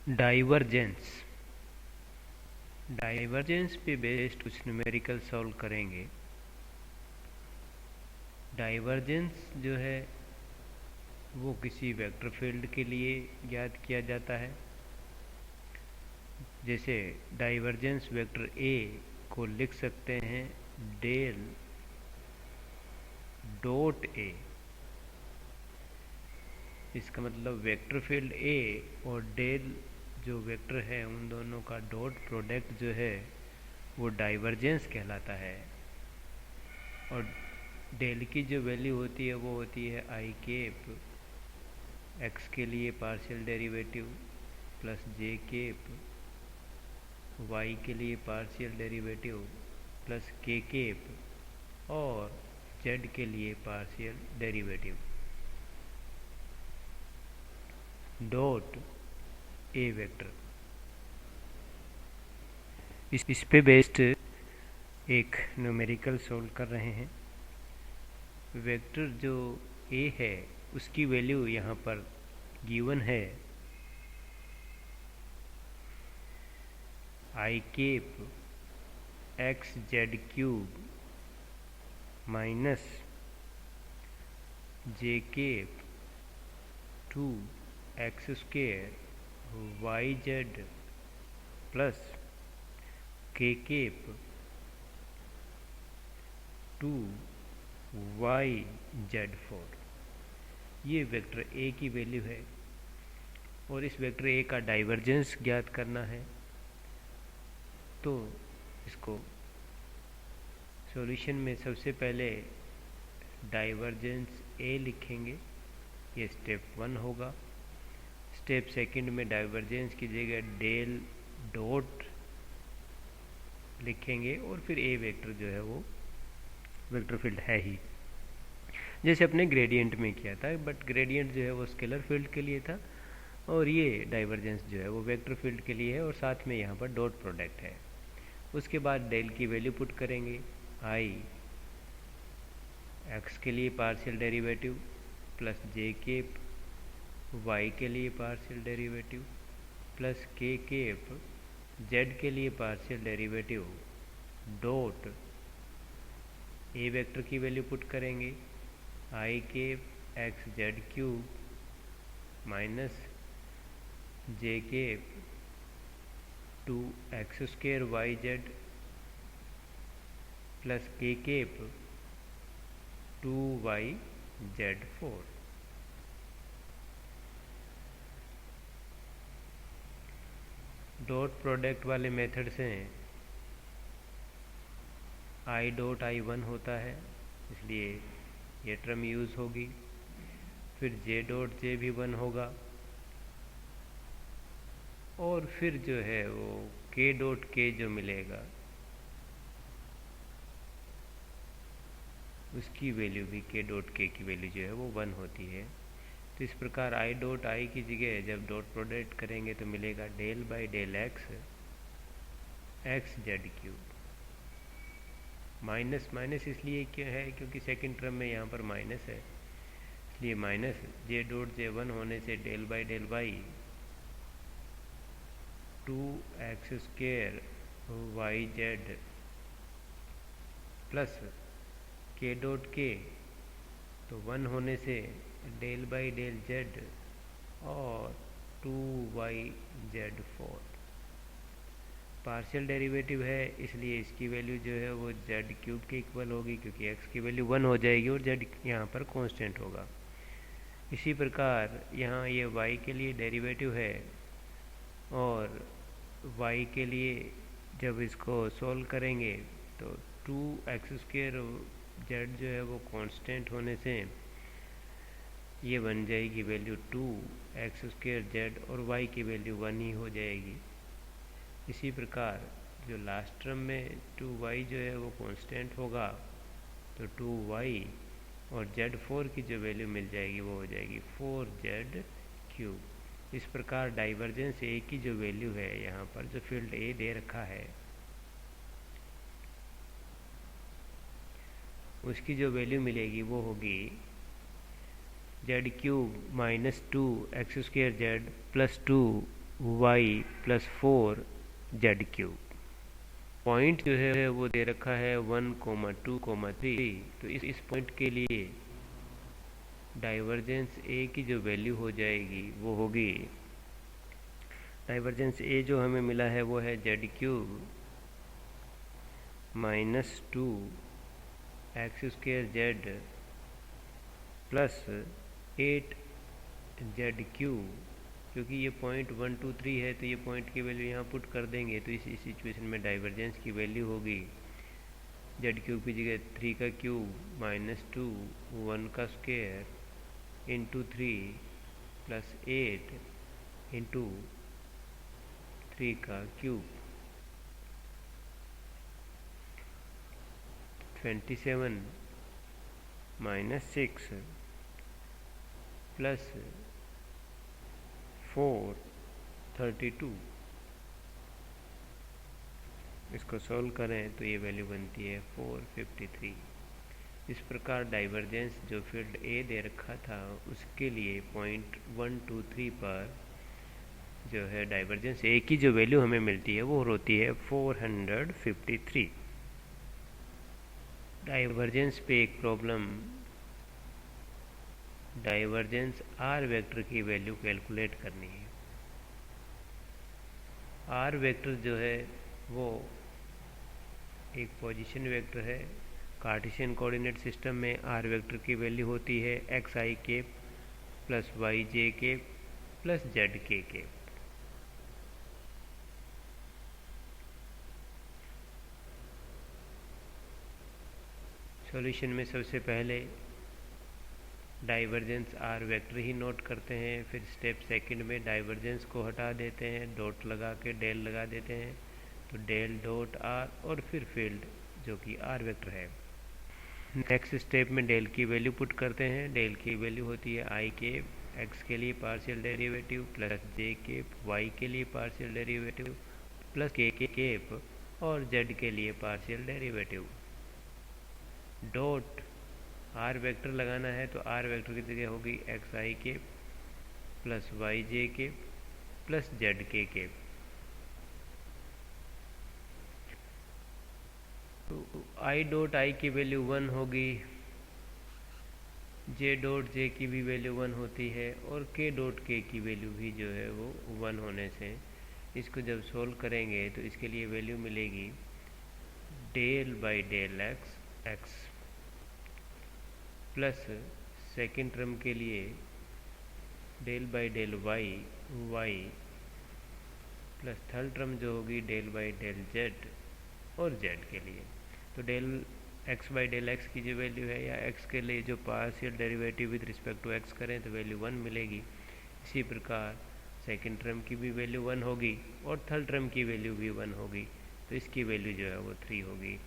Divergence divergence पे based कुछ numerical solve करेंगे। डाइवर्जेंस जो है वो किसी वेक्टर फील्ड के लिए ज्ञात किया जाता है। जैसे डाइवर्जेंस वेक्टर ए को लिख सकते हैं डेल डॉट ए। इसका मतलब वेक्टर फील्ड ए और डेल जो वेक्टर है उन दोनों का डॉट प्रोडक्ट जो है वो डाइवर्जेंस कहलाता है। और डेल की जो वैल्यू होती है वो होती है आई केप एक्स के लिए partial derivative plus j cap y के लिए partial derivative plus k cap और जेड के लिए partial derivative dot a vector. इस पे बेस्ड एक न्यूमेरिकल सोल्व कर रहे हैं। वेक्टर जो ए है उसकी वैल्यू यहाँ पर गिवन है i cap x z cube minus j cap 2x square y z plus k cap 2y z4। ये वेक्टर ए की वैल्यू है और इस वेक्टर ए का डाइवर्जेंस ज्ञात करना है। तो इसको सॉल्यूशन में सबसे पहले डाइवर्जेंस ए लिखेंगे, ये स्टेप 1 होगा। स्टेप सेकंड में डाइवर्जेंस की जगह डेल डॉट लिखेंगे और फिर ए वेक्टर जो है वो वेक्टर फील्ड है ही, जैसे अपने ग्रेडियंट में किया था। बट ग्रेडियंट जो है वो स्केलर फील्ड के लिए था और ये डाइवर्जेंस जो है वो वेक्टर फील्ड के लिए है और साथ में यहाँ पर डॉट प्रोडक्ट है। उसके बाद डेल की वैल्यू पुट करेंगे आई एक्स के लिए partial derivative plus j cap y के लिए partial derivative plus k cap z के लिए partial derivative dot a vector की वैल्यू पुट करेंगे i cap x z cube minus j cap 2x square y z plus k cap 2y z4। Dot product वाले method से i dot I 1 होता है, इसलिए ये टर्म यूज़ होगी। फिर जे डॉट जे भी 1 होगा और फिर जो है वो के डॉट के जो मिलेगा उसकी वैल्यू भी के डॉट के की वैल्यू जो है वो 1 होती है। तो इस प्रकार आई डॉट आई की जगह जब डॉट प्रोडक्ट करेंगे तो मिलेगा del by del x x z cube. Minus minus इसलिए क्यों है क्योंकि सेकंड टर्म में यहाँ पर माइनस है, इसलिए माइनस जे डॉट जे 1 होने से del by del y 2x square y z plus k dot k तो 1 होने से डेल बाई डेल जेड और 2y z4। पार्शियल डेरिवेटिव है इसलिए इसकी वैल्यू जो है वो जेड क्यूब के इक्वल होगी क्योंकि x की वैल्यू 1 हो जाएगी और z यहाँ पर कांस्टेंट होगा। इसी प्रकार यहाँ ये y के लिए डेरिवेटिव है और y के लिए जब इसको सोल्व करेंगे तो 2x स्क्वेयर z जो है वो कांस्टेंट होने से ये बन जाएगी वैल्यू 2x स्क्वेयर z और y की वैल्यू 1 ही हो जाएगी। इसी प्रकार जो लास्ट टर्म में 2y जो है वो कांस्टेंट होगा तो 2y और z4 की जो वैल्यू मिल जाएगी वो हो जाएगी 4z क्यूब। इस प्रकार डाइवर्जेंस ए की जो वैल्यू है यहाँ पर जो फील्ड ए दे रखा है उसकी जो वैल्यू मिलेगी वो होगी z cube minus 2x square z plus 2 y plus 4 z cube. Point जो है वो दे रखा है 1,2,3। तो इस पॉइंट के लिए डाइवर्जेंस ए की जो वैल्यू हो जाएगी वो होगी, डाइवर्जेंस ए जो हमें मिला है वो है Z cube minus 2 x square z plus 8 Z cube. क्योंकि ये पॉइंट 1, 2, 3 है तो ये पॉइंट की वैल्यू यहाँ पुट कर देंगे, तो इस सिचुएशन में डाइवर्जेंस की वैल्यू होगी जेड क्यूब की जगह 3 का क्यूब माइनस 2 1 का स्क्वायर इंटू 3 प्लस 8 इंटू 3 का क्यूब 27 माइनस 6 प्लस 4 32। इसको सॉल्व करें तो ये वैल्यू बनती है 453। इस प्रकार डाइवर्जेंस जो फील्ड ए दे रखा था उसके लिए पॉइंट 1, 2, 3 पर जो है डाइवर्जेंस ए की जो वैल्यू हमें मिलती है वो होती है 453। डाइवर्जेंस पे एक प्रॉब्लम, डाइवर्जेंस आर वेक्टर की वैल्यू कैलकुलेट करनी है। आर वेक्टर जो है वो एक पोजीशन वेक्टर है। कार्टेशियन कोऑर्डिनेट सिस्टम में आर वेक्टर की वैल्यू होती है x i cap plus y j cap plus z k cap. Solution में सबसे पहले डाइवर्जेंस आर वेक्टर ही नोट करते हैं, फिर स्टेप सेकंड में डाइवर्जेंस को हटा देते हैं, डॉट लगा के डेल लगा देते हैं, तो डेल डॉट आर और फिर फील्ड जो कि आर वेक्टर है। नेक्स्ट स्टेप में डेल की वैल्यू पुट करते हैं। डेल की वैल्यू होती है आई केप एक्स के लिए partial derivative plus j cap y के लिए partial derivative plus k cap और जेड के लिए partial derivative. Dot r vector लगाना है तो आर वेक्टर की जगह होगी एक्स आई के प्लस वाई जे के प्लस जेड के। तो आई डॉट आई की वैल्यू 1 होगी, जे डॉट जे की भी वैल्यू 1 होती है और के डॉट के की वैल्यू भी जो है वो 1 होने से इसको जब सोल्व करेंगे तो इसके लिए वैल्यू मिलेगी del by del x x plus second term के लिए del by del y y plus third term जो होगी डेल बाई डेल जेड और जेड के लिए। तो del x by del x की जो वैल्यू है या एक्स के लिए जो partial derivative with respect to x करें तो वैल्यू 1 मिलेगी। इसी प्रकार सेकेंड टर्म की भी वैल्यू 1 होगी और थर्ड टर्म की वैल्यू भी 1 होगी, तो इसकी वैल्यू जो है वो 3 होगी।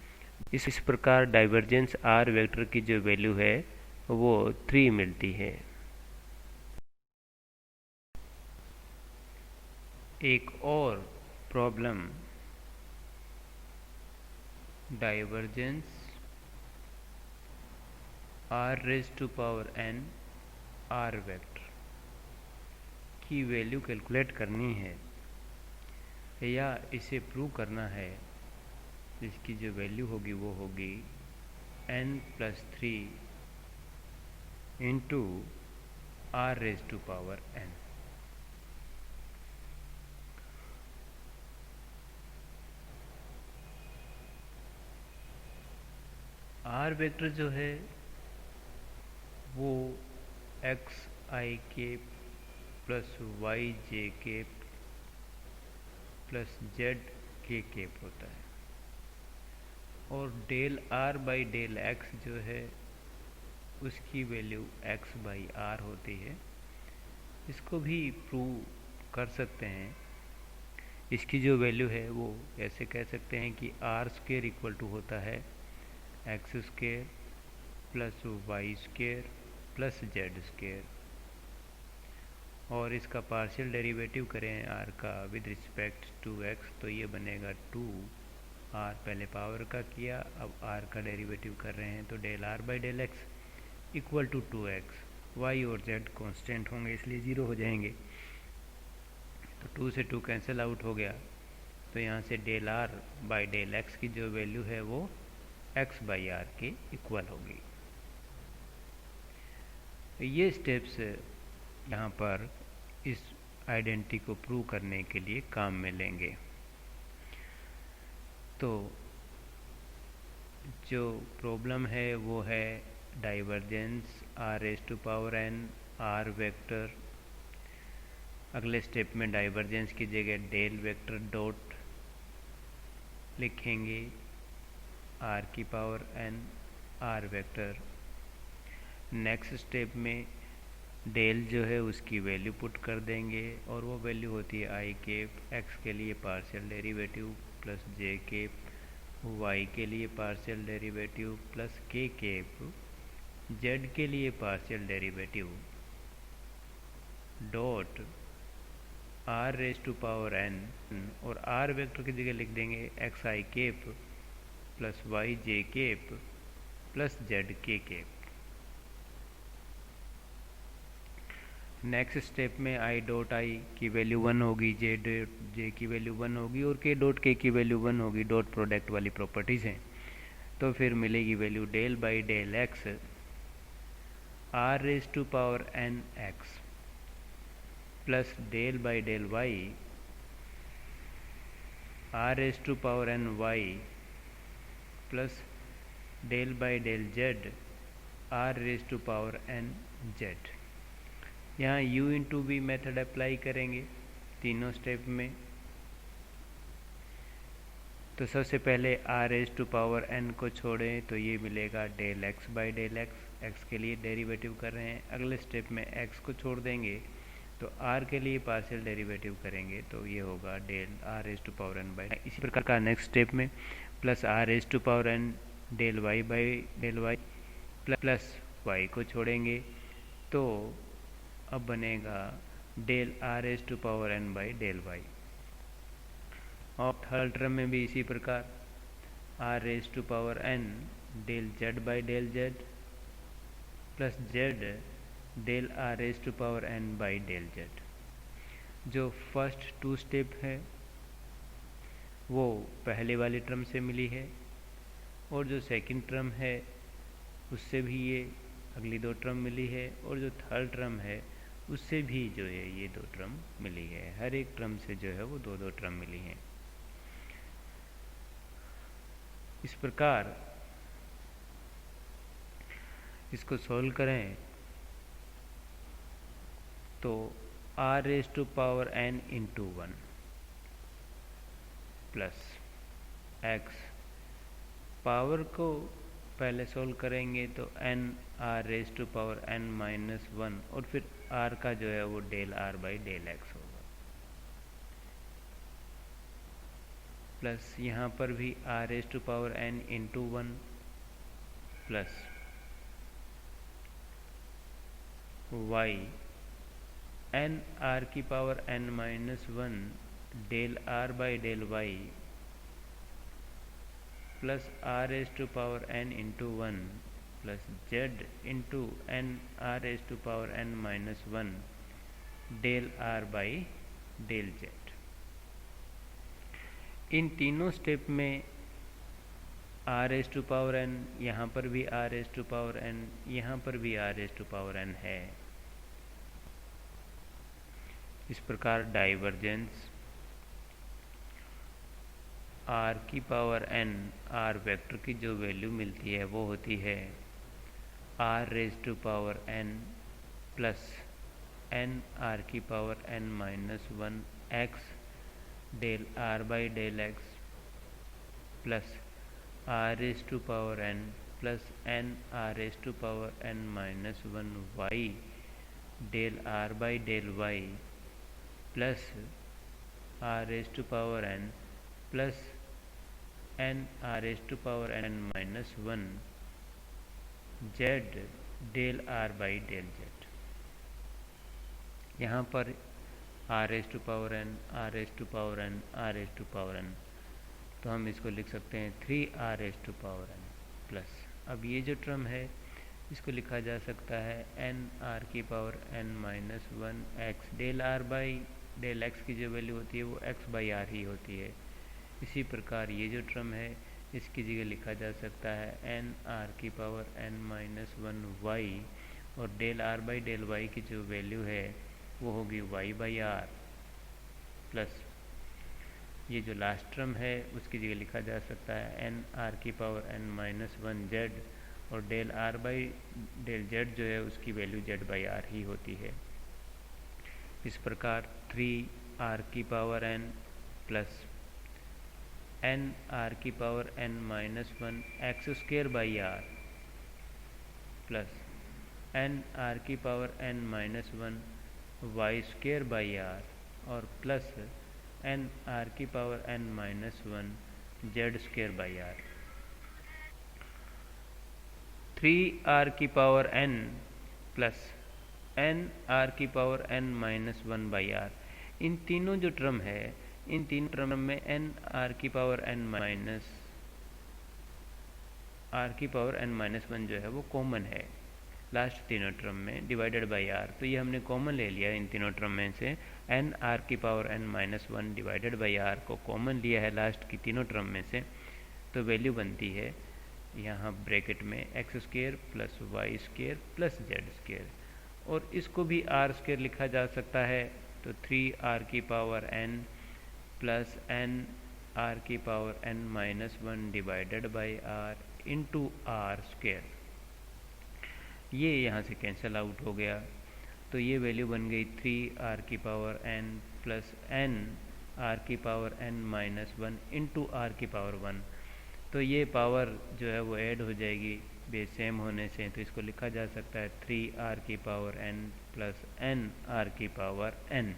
इस प्रकार डाइवर्जेंस आर वेक्टर की जो वैल्यू है वो 3 मिलती है। एक और problem, divergence r raise to power n r vector की वैल्यू कैलकुलेट करनी है या इसे प्रूव करना है, जिसकी जो वैल्यू होगी वो होगी n plus 3 into r raise to power n। R vector जो है वो एक्स आई के प्लस वाई जे के प्लस जेड के केप होता है और del r by del x जो है उसकी वैल्यू एक्स बाई आर होती है। इसको भी प्रूव कर सकते हैं। इसकी जो वैल्यू है वो ऐसे कह सकते हैं कि आर स्क्वेयर इक्वल टू होता है x square plus y square plus z square, और इसका पार्शियल डेरिवेटिव करें आर का विद रिस्पेक्ट टू एक्स तो ये बनेगा 2 आर, पहले पावर का किया अब आर का डेरिवेटिव कर रहे हैं, तो del r by del x equal to 2x। Y और जेड कांस्टेंट होंगे इसलिए 0 हो जाएंगे। तो 2 से 2 कैंसिल आउट हो गया, तो यहाँ से del r by del x की जो वैल्यू है वो एक्स बाई आर के इक्वल होगी। ये स्टेप्स यहाँ पर इस आइडेंटिटी को प्रूव करने के लिए काम में लेंगे। तो जो प्रॉब्लम है वो है divergence r raise to power n r vector. अगले स्टेप में डाइवर्जेंस की जगह डेल वेक्टर डॉट लिखेंगे, आर की power n r vector. Next step में डेल जो है उसकी वैल्यू पुट कर देंगे और वो वैल्यू होती है आई केप एक्स के लिए partial derivative plus j cap y के लिए partial derivative plus k cap z के लिए partial derivative dot r raise to power n, और आर वेक्टर की जगह लिख देंगे x i cap plus y j cap plus z k cap. Next step में आई डॉट आई की value 1 होगी, जे की वैल्यू 1 होगी और के डॉट के की वैल्यू 1 होगी। डॉट प्रोडक्ट वाली प्रॉपर्टीज़ हैं, तो फिर मिलेगी value del by del x r raise to power n x plus del by del y r raise to power n y plus del by del z r raise to power n z. यहाँ u into v method apply करेंगे तीनों step में। तो सबसे पहले r raise to power n को छोड़ें तो ये मिलेगा del x by del x, x के लिए डेरिवेटिव कर रहे हैं। अगले स्टेप में एक्स को छोड़ देंगे तो आर के लिए पार्शियल डेरिवेटिव करेंगे, तो ये होगा del r raise to power n by. इसी प्रकार का नेक्स्ट स्टेप में plus r raise to power n del y by del y plus y को छोड़ेंगे तो अब बनेगा del r raise to power n by del y. और थर्ड टर्म में भी इसी प्रकार r raise to power n del z by del z plus z del r raise to power n by del z. जो first 2 step है वो पहले वाली टर्म से मिली है और जो सेकंड टर्म है उससे भी ये अगली 2 टर्म मिली है और जो थर्ड टर्म है उससे भी जो है ये 2 टर्म मिली है। हर एक टर्म से जो है वो 2 टर्म मिली हैं। इस प्रकार इसको सॉल्व करें तो r raise to power n into 1 plus x, power को पहले सोल्व करेंगे तो n r raise to power n minus 1 और फिर r का जो है वो del r by del x होगा, प्लस यहाँ पर भी r raise to power n into 1 plus y n r की power n minus 1 del r by del y plus r raise to power n into 1 plus z into n r raise to power n minus 1 del r by del z. इन तीनों step में r raise to power n, यहाँ पर भी r raise to power n, यहाँ पर भी r raise to power n है। इस प्रकार डाइवर्जेंस आर की पावर n आर वेक्टर की जो वैल्यू मिलती है वो होती है r raise to power n plus n r की power n minus 1 x del r by del x plus r raise to power n plus n r raise to power n minus 1 y del r by del y plus r raise to power n plus n r raise to power n minus 1 z del r by del z. यहाँ पर r raise to power n, r raise to power n, r raise to power n, तो हम इसको लिख सकते हैं 3 r raise to power n plus, अब ये जो टर्म है इसको लिखा जा सकता है n आर की power n minus 1 x del r by del x की जो वैल्यू होती है वो एक्स बाई आर ही होती है। इसी प्रकार ये जो टर्म है इसकी जगह लिखा जा सकता है एन आर की power n minus one y, और del r by del y की जो वैल्यू है वो होगी वाई बाई आर, प्लस ये जो लास्ट टर्म है उसकी जगह लिखा जा सकता है एन आर की power n minus one z, और del r by del z जो है उसकी वैल्यू जेड बाई आर ही होती है। इस प्रकार 3 आर की power n plus n r की power n minus one x square by r plus n r की power n minus one y square by r, और प्लस एन आर की power n minus one z square by r. 3 r की power n plus n r की power n minus one by r, इन तीनों जो term है इन तीन टर्म में एन आर की पावर एन माइनस आर की पावर एन माइनस वन जो है वो कॉमन है लास्ट तीनों टर्म में डिवाइडेड बाई आर। तो ये हमने कॉमन ले लिया इन तीनों टर्म में से, एन आर की power n minus one divided by r को कॉमन लिया है लास्ट की तीनों टर्म में से। तो वैल्यू बनती है यहाँ ब्रैकेट में x square plus y square plus z square, और इसको भी आर स्क्वेयर लिखा जा सकता है। तो 3 आर की power n plus n r की power n minus one divided by r into r square, ये यहाँ से कैंसिल आउट हो गया। तो ये वैल्यू बन गई 3 आर की power n plus n r की power n minus one into r की पावर वन। तो ये पावर जो है वो ऐड हो जाएगी बेस सेम होने से, तो इसको लिखा जा सकता है 3 आर की power n plus n r की पावर एन।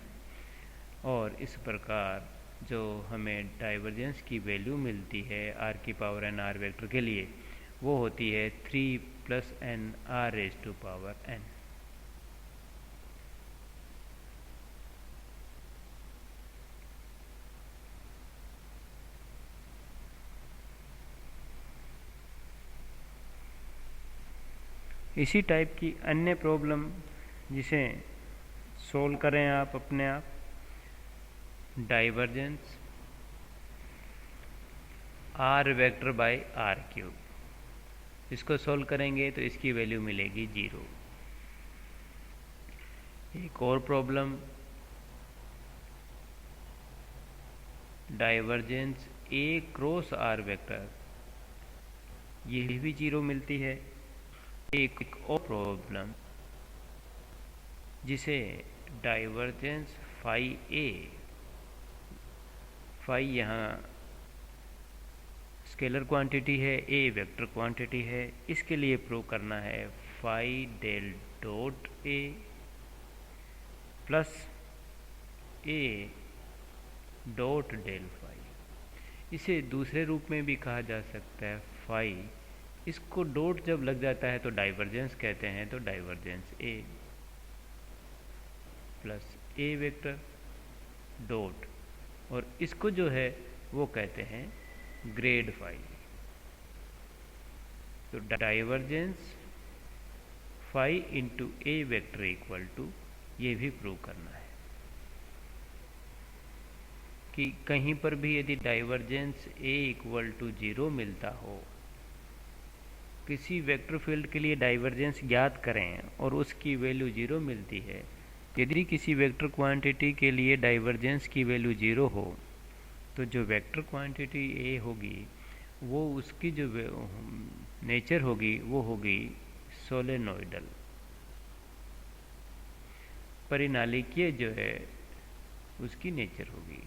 और इस प्रकार जो हमें डाइवर्जेंस की वैल्यू मिलती है आर की पावर एन आर वेक्टर के लिए वो होती है 3 plus n r raise to power n. इसी टाइप की अन्य प्रॉब्लम जिसे सोल्व करें आप अपने आप, divergence r vector by r cube, इसको सोल्व करेंगे तो इसकी वैल्यू मिलेगी 0। एक और problem, divergence A cross r vector, ये भी 0 मिलती है। एक और प्रॉब्लम जिसे डाइवर्जेंस फाई ए, फाई यहाँ स्केलर क्वांटिटी है, ए वेक्टर क्वांटिटी है, इसके लिए प्रूव करना है phi del dot A plus A dot del phi. इसे दूसरे रूप में भी कहा जा सकता है फाई, इसको डॉट जब लग जाता है तो डाइवर्जेंस कहते हैं। तो divergence A plus A vector dot, और इसको जो है वो कहते हैं ग्रेड फाई। तो divergence phi into A vector equal to, ये भी प्रूव करना है कि कहीं पर भी यदि डाइवर्जेंस ए इक्वल टू 0 मिलता हो, किसी वेक्टर फील्ड के लिए डाइवर्जेंस ज्ञात करें और उसकी वैल्यू 0 मिलती है, यदि किसी वेक्टर क्वांटिटी के लिए डाइवर्जेंस की वैल्यू 0 हो तो जो वेक्टर क्वांटिटी ए होगी वो उसकी जो नेचर होगी वो होगी सोलेनोइडल, परिनालिकीय जो है उसकी नेचर होगी।